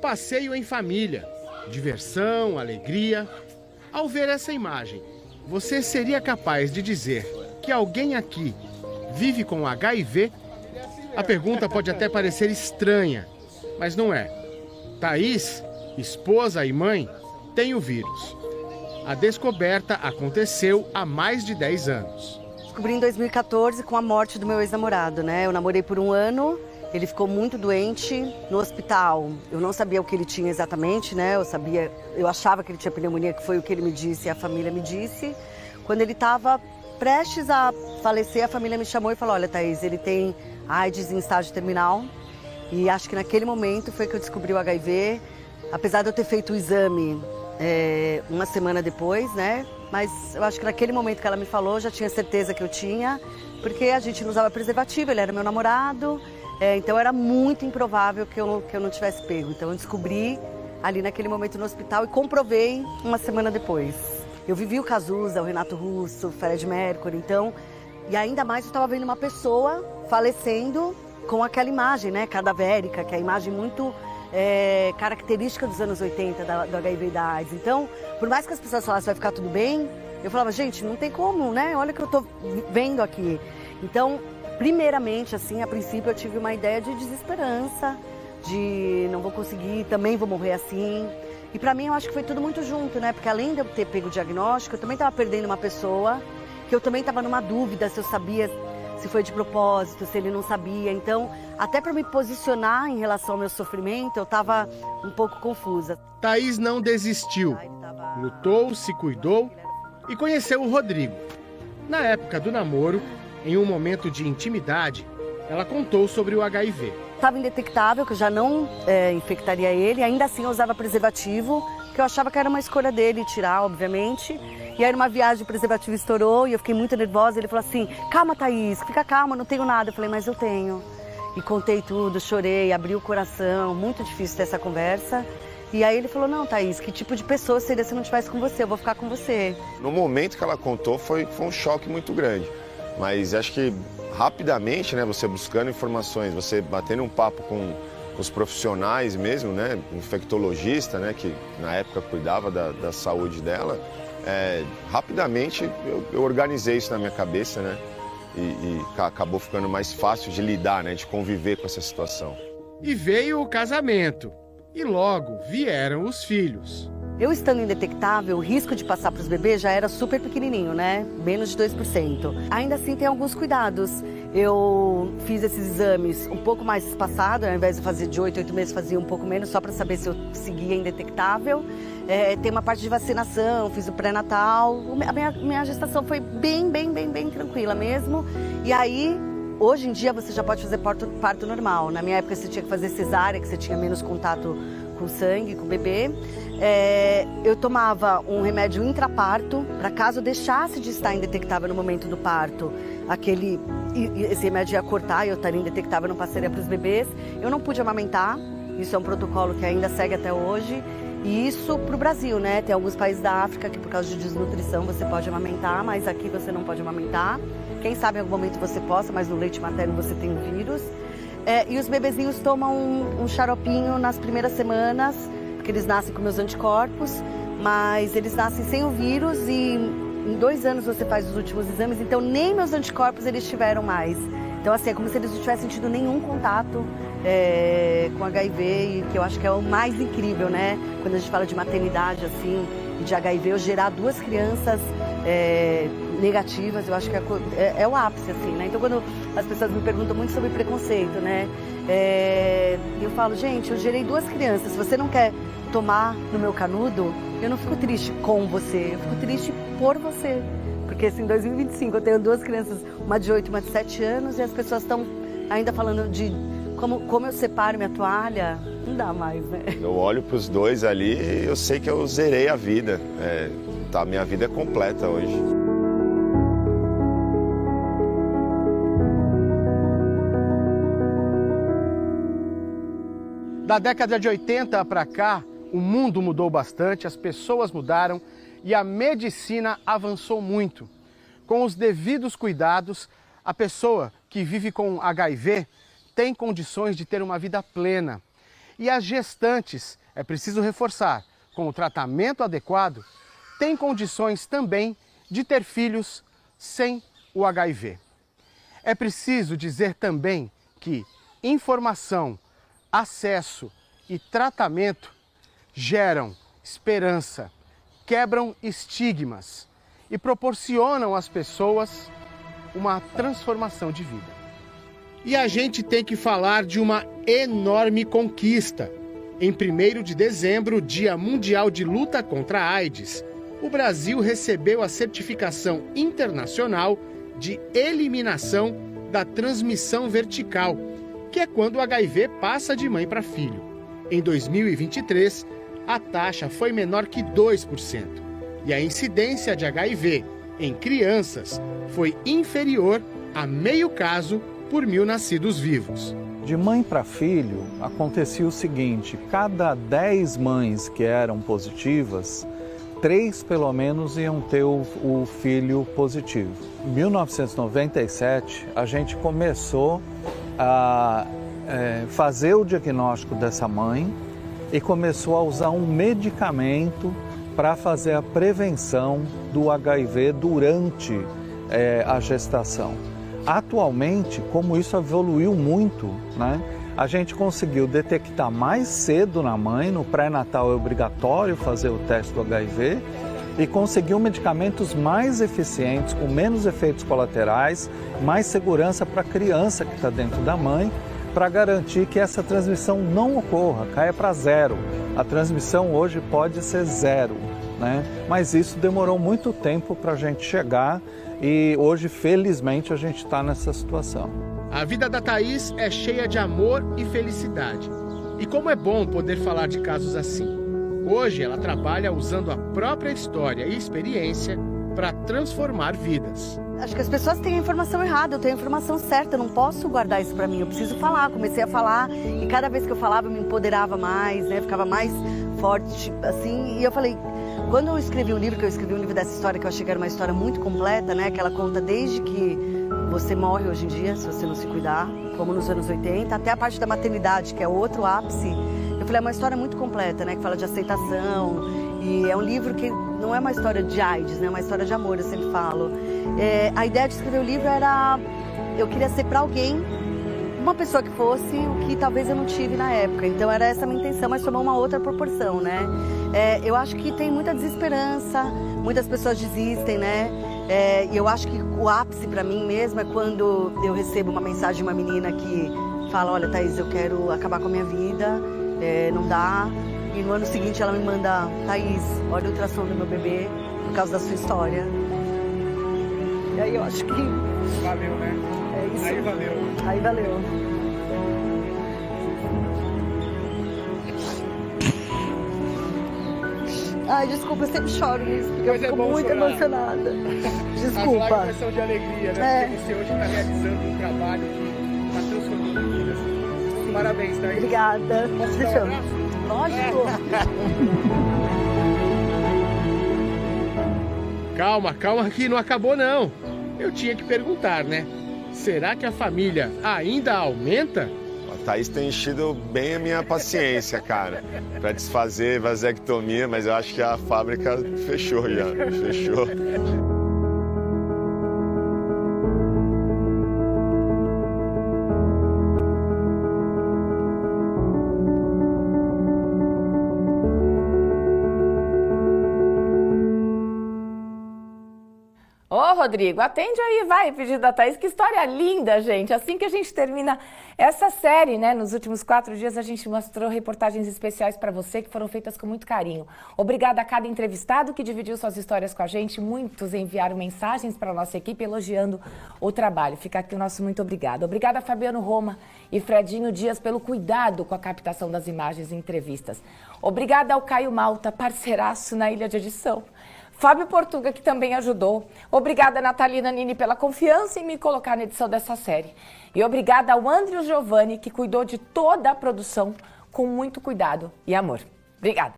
passeio em família, diversão, alegria. Ao ver essa imagem, você seria capaz de dizer que alguém aqui vive com HIV? A pergunta pode até parecer estranha, mas não é. Thaís, esposa e mãe, tem o vírus. A descoberta aconteceu há mais de 10 anos. Descobri em 2014 com a morte do meu ex-namorado, né? Eu namorei por 1 ano, ele ficou muito doente no hospital. Eu não sabia o que ele tinha exatamente, né? Eu achava que ele tinha pneumonia, que foi o que ele me disse e a família me disse. Quando ele estava prestes a falecer, a família me chamou e falou: olha, Thaís, ele tem AIDS em estágio terminal. E acho que naquele momento foi que eu descobri o HIV. Apesar de eu ter feito o exame 1 semana depois, né? Mas eu acho que naquele momento que ela me falou, eu já tinha certeza que eu tinha, porque a gente não usava preservativo, ele era meu namorado, então era muito improvável que eu não tivesse pego. Então eu descobri ali naquele momento no hospital e comprovei 1 semana depois. Eu vivi o Cazuza, o Renato Russo, o Fred Mercury, então, e ainda mais eu estava vendo uma pessoa falecendo com aquela imagem, né, cadavérica, que é a imagem muito característica dos anos 80 do HIV e da AIDS. Então, por mais que as pessoas falassem vai ficar tudo bem, eu falava, gente, não tem como, né? Olha o que eu tô vendo aqui. Então, primeiramente, assim, a princípio eu tive uma ideia de desesperança, de não vou conseguir, também vou morrer assim. E pra mim eu acho que foi tudo muito junto, né? Porque além de eu ter pego o diagnóstico, eu também tava perdendo uma pessoa, que eu também tava numa dúvida se eu sabia se foi de propósito, se ele não sabia. Então, até para me posicionar em relação ao meu sofrimento, eu estava um pouco confusa. Thaís não desistiu, lutou, se cuidou e conheceu o Rodrigo. Na época do namoro, em um momento de intimidade, ela contou sobre o HIV. Estava indetectável, que eu já não infectaria ele, ainda assim eu usava preservativo, que eu achava que era uma escolha dele tirar, obviamente. E aí numa viagem o preservativo estourou e eu fiquei muito nervosa. Ele falou assim, calma Thaís, fica calma, não tenho nada. Eu falei, mas eu tenho. E contei tudo, chorei, abri o coração, muito difícil ter essa conversa. E aí ele falou, não Thaís, que tipo de pessoa seria se eu não estivesse com você? Eu vou ficar com você. No momento que ela contou foi um choque muito grande. Mas acho que rapidamente, né, você buscando informações, você batendo um papo com os profissionais mesmo, né, infectologista, né, que na época cuidava da saúde dela, rapidamente eu organizei isso na minha cabeça, né? E acabou ficando mais fácil de lidar, né? De conviver com essa situação. E veio o casamento. E logo vieram os filhos. Eu estando indetectável, o risco de passar para os bebês já era super pequenininho, né? Menos de 2%. Ainda assim tem alguns cuidados. Eu fiz esses exames um pouco mais espaçado, ao invés de fazer de 8 meses, fazia um pouco menos, só para saber se eu seguia indetectável. Tem uma parte de vacinação, fiz o pré-natal. A minha gestação foi bem tranquila mesmo. E aí, hoje em dia, você já pode fazer parto normal. Na minha época, você tinha que fazer cesárea, que você tinha menos contato com sangue, com o bebê. Eu tomava um remédio intraparto, para caso eu deixasse de estar indetectável no momento do parto, esse remédio ia cortar e eu estaria indetectável, não passaria para os bebês. Eu não pude amamentar, isso é um protocolo que ainda segue até hoje. E isso para o Brasil, né? Tem alguns países da África que por causa de desnutrição você pode amamentar, mas aqui você não pode amamentar. Quem sabe em algum momento você possa, mas no leite materno você tem o vírus. E os bebezinhos tomam um xaropinho nas primeiras semanas, porque eles nascem com meus anticorpos, mas eles nascem sem o vírus e em 2 anos você faz os últimos exames, então nem meus anticorpos eles tiveram mais. Então assim, é como se eles não tivessem tido nenhum contato com HIV, e que eu acho que é o mais incrível, né? Quando a gente fala de maternidade, assim, de HIV, eu gerar 2 crianças negativas, eu acho que é o ápice, assim, né? Então, quando as pessoas me perguntam muito sobre preconceito, né? Eu falo, gente, eu gerei 2 crianças, se você não quer tomar no meu canudo, eu não fico triste com você, eu fico triste por você. Porque, assim, em 2025 eu tenho 2 crianças, uma de 8 e uma de 7 anos, e as pessoas estão ainda falando de como eu separo minha toalha, não dá mais, né? Eu olho para os 2 ali e eu sei que eu zerei a vida. Minha vida é completa hoje. Da década de 80 para cá, o mundo mudou bastante, as pessoas mudaram e a medicina avançou muito. Com os devidos cuidados, a pessoa que vive com HIV tem condições de ter uma vida plena. E as gestantes, é preciso reforçar, com o tratamento adequado, têm condições também de ter filhos sem o HIV. É preciso dizer também que informação, acesso e tratamento geram esperança, quebram estigmas e proporcionam às pessoas uma transformação de vida. E a gente tem que falar de uma enorme conquista. Em 1º de dezembro, Dia Mundial de Luta contra a AIDS, o Brasil recebeu a certificação internacional de eliminação da transmissão vertical, que é quando o HIV passa de mãe para filho. Em 2023, a taxa foi menor que 2%. E a incidência de HIV em crianças foi inferior a meio caso por 1.000 nascidos vivos. De mãe para filho, acontecia o seguinte: cada 10 mães que eram positivas, 3 pelo menos iam ter o filho positivo. Em 1997, a gente começou a fazer o diagnóstico dessa mãe e começou a usar um medicamento para fazer a prevenção do HIV durante a gestação. Atualmente, como isso evoluiu muito, né, a gente conseguiu detectar mais cedo na mãe, no pré-natal é obrigatório fazer o teste do HIV, e conseguiu medicamentos mais eficientes, com menos efeitos colaterais, mais segurança para a criança que está dentro da mãe, para garantir que essa transmissão não ocorra, caia para zero. A transmissão hoje pode ser zero, né? Mas isso demorou muito tempo para a gente chegar e hoje, felizmente, a gente está nessa situação. A vida da Thaís é cheia de amor e felicidade. E como é bom poder falar de casos assim. Hoje ela trabalha usando a própria história e experiência para transformar vidas. Acho que as pessoas têm a informação errada, eu tenho a informação certa, eu não posso guardar isso para mim, eu preciso falar. Comecei a falar e cada vez que eu falava eu me empoderava mais, né? Ficava mais forte, assim. E eu falei, quando eu escrevi um livro, que eu escrevi um livro dessa história, que eu achei que era uma história muito completa, né? Que ela conta desde que você morre hoje em dia, se você não se cuidar, como nos anos 80, até a parte da maternidade, que é outro ápice. Eu falei, é uma história muito completa, né? Que fala de aceitação. E é um livro que não é uma história de AIDS, né? É uma história de amor, eu sempre falo. A ideia de escrever o livro era... Eu queria ser para alguém, uma pessoa que fosse o que talvez eu não tive na época. Então era essa a minha intenção, mas tomou uma outra proporção, né? Eu acho que tem muita desesperança, muitas pessoas desistem, né? E eu acho que o ápice para mim mesmo é quando eu recebo uma mensagem de uma menina que fala, olha, Thaís, eu quero acabar com a minha vida, não dá. E no ano seguinte ela me manda, Thaís, olha o ultrassom do meu bebê por causa da sua história. E aí eu acho que... Valeu, né? É isso. Aí valeu. Aí valeu. Ai, desculpa, eu sempre choro nisso, porque eu fico muito emocionada. Desculpa. As lágrimas são de alegria, né? Porque você hoje está realizando um trabalho que está transformando vidas. Parabéns, Thaís. Obrigada. Posso Deixa dar eu... um abraço? Lógico. Calma que não acabou não. Eu tinha que perguntar, né? Será que a família ainda aumenta? A Thaís tem enchido bem a minha paciência, cara, para desfazer vasectomia, mas eu acho que a fábrica fechou já, fechou. Ô, Rodrigo, atende aí, vai, pedido da Thaís. Que história linda, gente. Assim que a gente termina essa série, né? Nos últimos 4 dias a gente mostrou reportagens especiais para você que foram feitas com muito carinho. Obrigada a cada entrevistado que dividiu suas histórias com a gente. Muitos enviaram mensagens para a nossa equipe elogiando o trabalho. Fica aqui o nosso muito obrigado. Obrigada a Fabiano Roma e Fredinho Dias pelo cuidado com a captação das imagens e entrevistas. Obrigada ao Caio Malta, parceiraço na ilha de edição. Fábio Portuga, que também ajudou. Obrigada, Natalina Nini, pela confiança em me colocar na edição dessa série. E obrigada ao Andrew Giovanni, que cuidou de toda a produção com muito cuidado e amor. Obrigada.